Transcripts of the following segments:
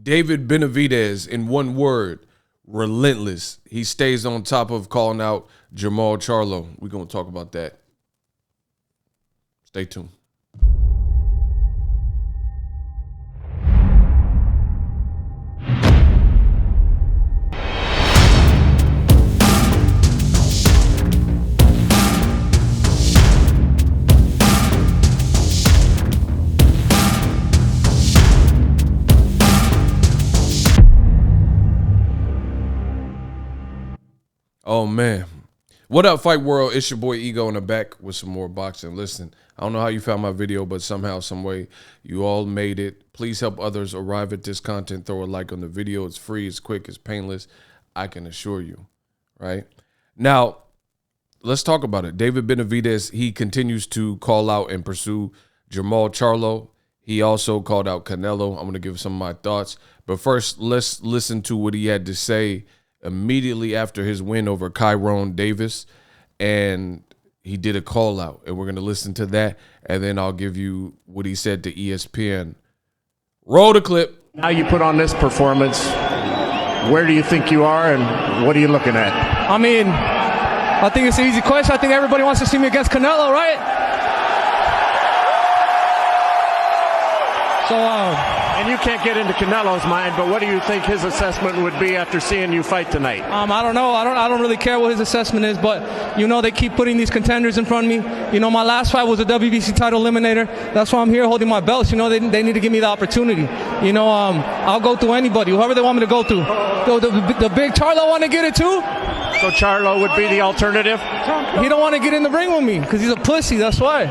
David Benavidez, in one word, relentless. He stays on top of calling out Jermall Charlo. We're going to talk about that. Stay tuned. Oh, man. What up, Fight World? It's your boy Ego in the back with some more boxing. Listen, I don't know how you found my video, but somehow, some way, you all made it. Please help others arrive at this content. Throw a like on the video. It's free, it's quick, it's painless. I can assure you, right? Now, let's talk about it. David Benavidez, he continues to call out and pursue Jermall Charlo. He also called out Canelo. I'm going to give some of my thoughts. But first, let's listen to what he had to say immediately after his win over Kyron Davis, and he did a call out, and we're going to listen to that, and then I'll give you what he said to ESPN. Roll the clip. Now you put on this performance, where do you think you are, and what are you looking at? I mean, I think it's an easy question. I think everybody wants to see me against Canelo, right? So, and you can't get into Canelo's mind, but what do you think his assessment would be after seeing you fight tonight? I don't know. I don't really care what his assessment is, but you know they keep putting these contenders in front of me. You know, my last fight was a WBC title eliminator. That's why I'm here holding my belts. You know, they need to give me the opportunity. You know, I'll go through anybody, whoever they want me to go through. The big Charlo want to get it too. So Charlo would be the alternative? He don't want to get in the ring with me because he's a pussy. That's why.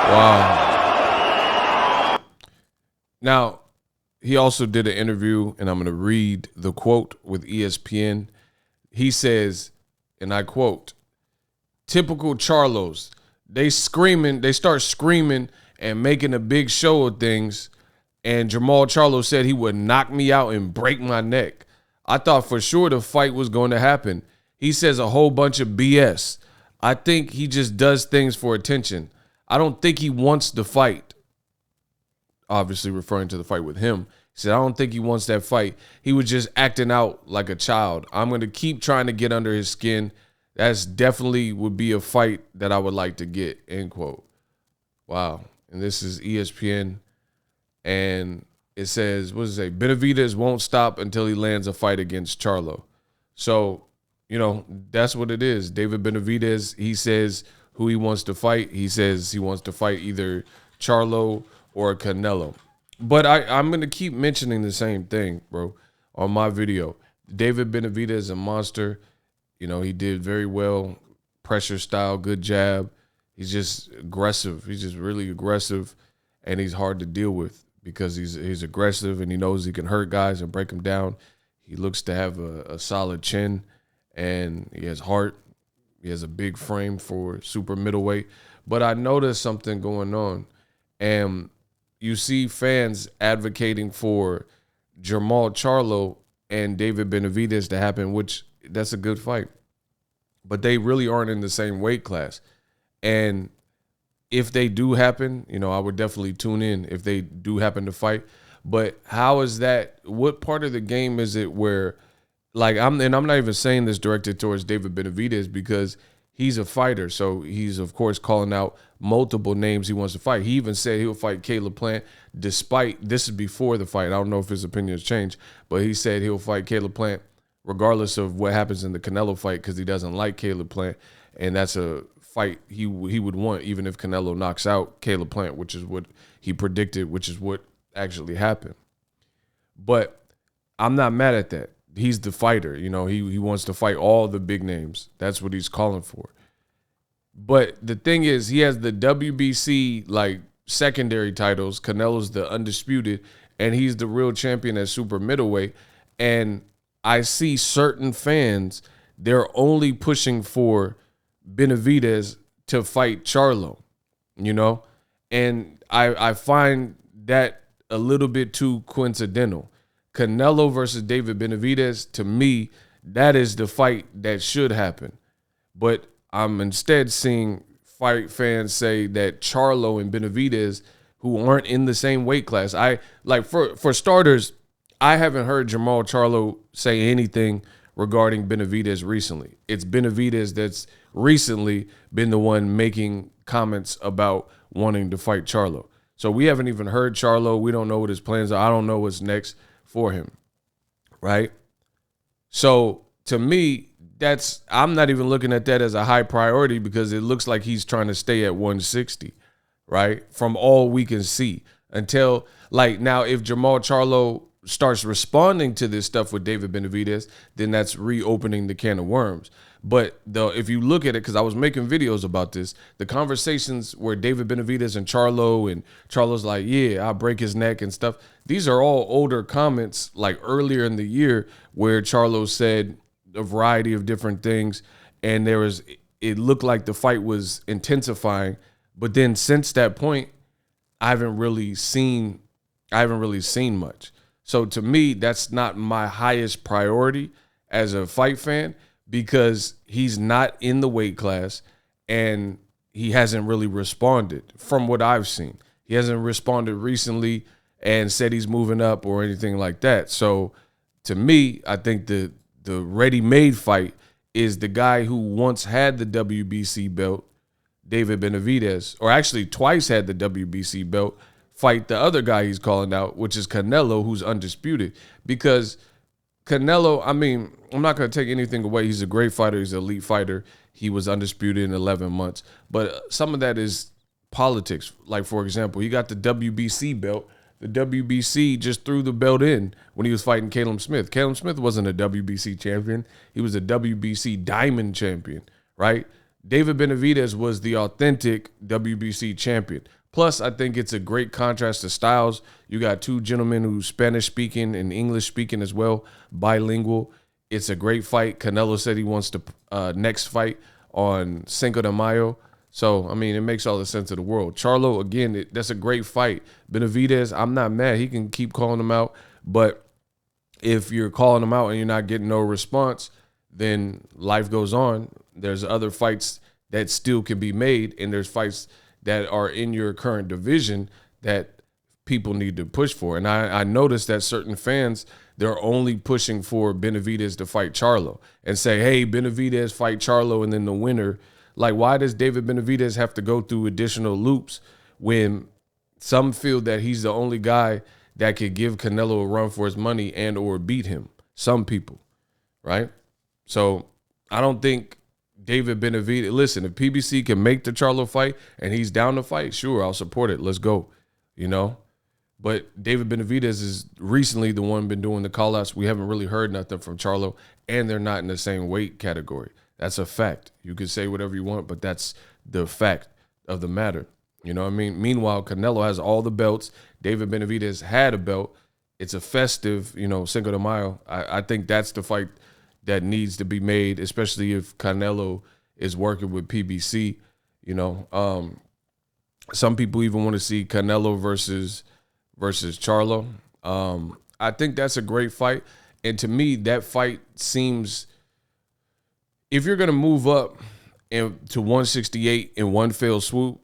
Wow. Now, he also did an interview, and I'm going to read the quote with ESPN. He says, and I quote, "Typical Charlos, they start screaming and making a big show of things, and Jermall Charlo said he would knock me out and break my neck. I thought for sure the fight was going to happen. He says a whole bunch of BS. I think he just does things for attention. I don't think he wants the fight." Obviously referring to the fight with him. He said, "I don't think he wants that fight. He was just acting out like a child. I'm going to keep trying to get under his skin. That's definitely would be a fight that I would like to get," end quote. Wow. And this is ESPN. And it says, what does it say? Benavidez won't stop until he lands a fight against Charlo. So, you know, that's what it is. David Benavidez, he says who he wants to fight. He says he wants to fight either Charlo or Canelo. But I'm going to keep mentioning the same thing, bro, on my video. David Benavidez is a monster. You know, he did very well. Pressure style, good jab. He's just aggressive. He's just really aggressive, and he's hard to deal with because he's aggressive, and he knows he can hurt guys and break them down. He looks to have a solid chin, and he has heart. He has a big frame for super middleweight. But I noticed something going on, and you see fans advocating for Jermall Charlo and David Benavidez to happen, which that's a good fight. But they really aren't in the same weight class. And if they do happen, you know, I would definitely tune in if they do happen to fight. But how is that? What part of the game is it where, like, I'm not even saying this directed towards David Benavidez because he's a fighter, so he's, of course, calling out multiple names he wants to fight. He even said he'll fight Caleb Plant despite, this is before the fight. I don't know if his opinion has changed, but he said he'll fight Caleb Plant regardless of what happens in the Canelo fight because he doesn't like Caleb Plant, and that's a fight he would want even if Canelo knocks out Caleb Plant, which is what he predicted, which is what actually happened. But I'm not mad at that. He's the fighter, you know, he wants to fight all the big names. That's what he's calling for. But the thing is, he has the WBC, like, secondary titles. Canelo's the undisputed, and he's the real champion at super middleweight. And I see certain fans, they're only pushing for Benavidez to fight Charlo, you know? And I find that a little bit too coincidental. Canelo versus David Benavidez, to me, that is the fight that should happen. But I'm instead seeing fight fans say that Charlo and Benavidez, who aren't in the same weight class. For starters, I haven't heard Jermall Charlo say anything regarding Benavidez recently. It's Benavidez that's recently been the one making comments about wanting to fight Charlo. So we haven't even heard Charlo. We don't know what his plans are. I don't know what's next for him, right? So to me, I'm not even looking at that as a high priority because it looks like he's trying to stay at 160, right? From all we can see until now, if Jermall Charlo starts responding to this stuff with David Benavidez, then that's reopening the can of worms. But if you look at it, because I was making videos about this, the conversations where David Benavidez and Charlo's like, yeah, I'll break his neck and stuff. These are all older comments like earlier in the year where Charlo said a variety of different things. And it looked like the fight was intensifying. But then since that point, I haven't really seen much. So to me, that's not my highest priority as a fight fan because he's not in the weight class and he hasn't really responded from what I've seen. He hasn't responded recently and said he's moving up or anything like that. So to me, I think the ready-made fight is the guy who once had the WBC belt, David Benavidez, or actually twice had the WBC belt, fight the other guy he's calling out, which is Canelo, who's undisputed. Because Canelo, I mean, I'm not going to take anything away. He's a great fighter. He's an elite fighter. He was undisputed in 11 months. But some of that is politics. Like, for example, he got the WBC belt. The WBC just threw the belt in when he was fighting Caleb Smith. Caleb Smith wasn't a WBC champion. He was a WBC diamond champion, right? David Benavidez was the authentic WBC champion. Plus, I think it's a great contrast to styles. You got two gentlemen who's Spanish-speaking and English-speaking as well, bilingual. It's a great fight. Canelo said he wants to next fight on Cinco de Mayo. So, I mean, it makes all the sense of the world. Charlo, again, that's a great fight. Benavidez, I'm not mad. He can keep calling him out. But if you're calling him out and you're not getting no response, then life goes on. There's other fights that still can be made, and there's fights that are in your current division that people need to push for. And I noticed that certain fans, they're only pushing for Benavidez to fight Charlo and say, hey, Benavidez fight Charlo and then the winner. Like, why does David Benavidez have to go through additional loops when some feel that he's the only guy that could give Canelo a run for his money and or beat him? Some people, right? So I don't think David Benavidez, listen, if PBC can make the Charlo fight and he's down to fight, sure, I'll support it. Let's go, you know? But David Benavidez is recently the one been doing the call-outs. We haven't really heard nothing from Charlo, and they're not in the same weight category. That's a fact. You can say whatever you want, but that's the fact of the matter. You know what I mean? Meanwhile, Canelo has all the belts. David Benavidez had a belt. It's a festive, Cinco de Mayo. I think that's the fight that needs to be made, especially if Canelo is working with PBC. Some people even want to see Canelo versus Charlo. I think that's a great fight. And to me, that fight seems, if you're going to move up to 168 in one fell swoop,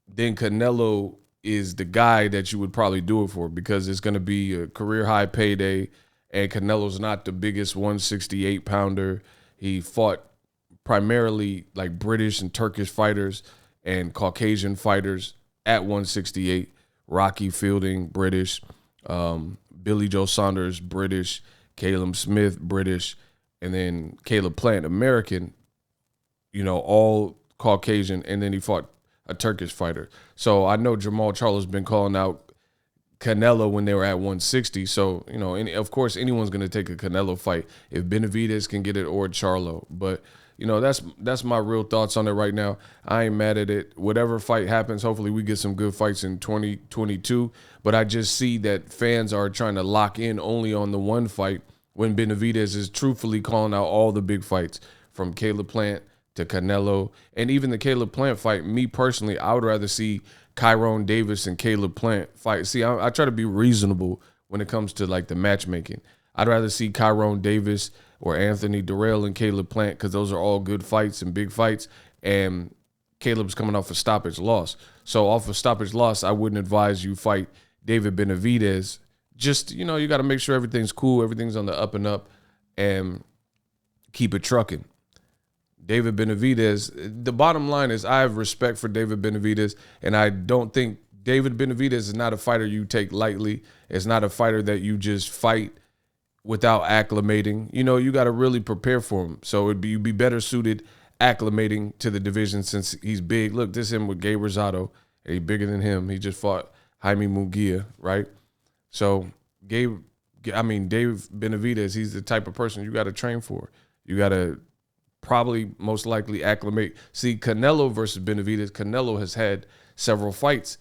then Canelo is the guy that you would probably do it for because it's going to be a career high payday. And Canelo's not the biggest 168 pounder. He fought primarily like British and Turkish fighters and Caucasian fighters at 168. Rocky Fielding, British. Billy Joe Saunders, British. Caleb Smith, British. And then Caleb Plant, American. All Caucasian. And then he fought a Turkish fighter. So I know Jermall Charlo's been calling out Canelo when they were at 160. So, of course, anyone's going to take a Canelo fight if Benavidez can get it or Charlo. But, that's my real thoughts on it right now. I ain't mad at it. Whatever fight happens, hopefully we get some good fights in 2022. But I just see that fans are trying to lock in only on the one fight when Benavidez is truthfully calling out all the big fights from Caleb Plant to Canelo. And even the Caleb Plant fight, me personally, I would rather see Kyron Davis and Caleb Plant fight. See, I try to be reasonable when it comes to like the matchmaking. I'd rather see Kyron Davis or Anthony Durrell and Caleb Plant because those are all good fights and big fights. And Caleb's coming off a stoppage loss. So off a stoppage loss, I wouldn't advise you fight David Benavidez. Just, you got to make sure everything's cool, everything's on the up and up, and keep it trucking. David Benavidez, the bottom line is I have respect for David Benavidez, and I don't think David Benavidez is not a fighter you take lightly. It's not a fighter that you just fight without acclimating. You got to really prepare for him. So you'd be better suited acclimating to the division since he's big. Look, this is him with Gabe Rosado. He's bigger than him. He just fought Jaime Munguia, right? So Dave Benavidez, he's the type of person you got to train for. You got to probably most likely acclimate. See, Canelo versus Benavidez, Canelo has had several fights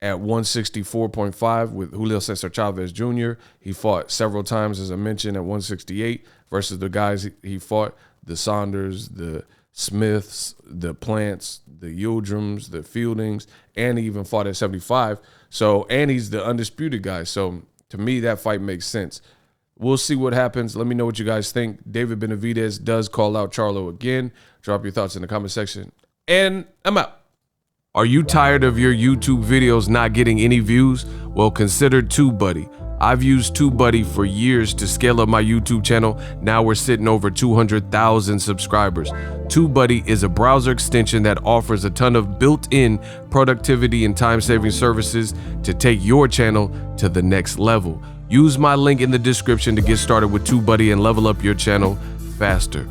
at 164.5 with Julio Cesar Chavez Jr. He fought several times, as I mentioned, at 168 versus the guys he fought, the Saunders, the Smiths, the Plants, the Yildirims, the Fieldings, and he even fought at 75. So, and he's the undisputed guy. So, to me, that fight makes sense. We'll see what happens. Let me know what you guys think. David Benavidez does call out Charlo again. Drop your thoughts in the comment section. And I'm out. Are you tired of your YouTube videos not getting any views? Well, consider TubeBuddy. I've used TubeBuddy for years to scale up my YouTube channel. Now we're sitting over 200,000 subscribers. TubeBuddy is a browser extension that offers a ton of built-in productivity and time-saving services to take your channel to the next level. Use my link in the description to get started with TubeBuddy and level up your channel faster.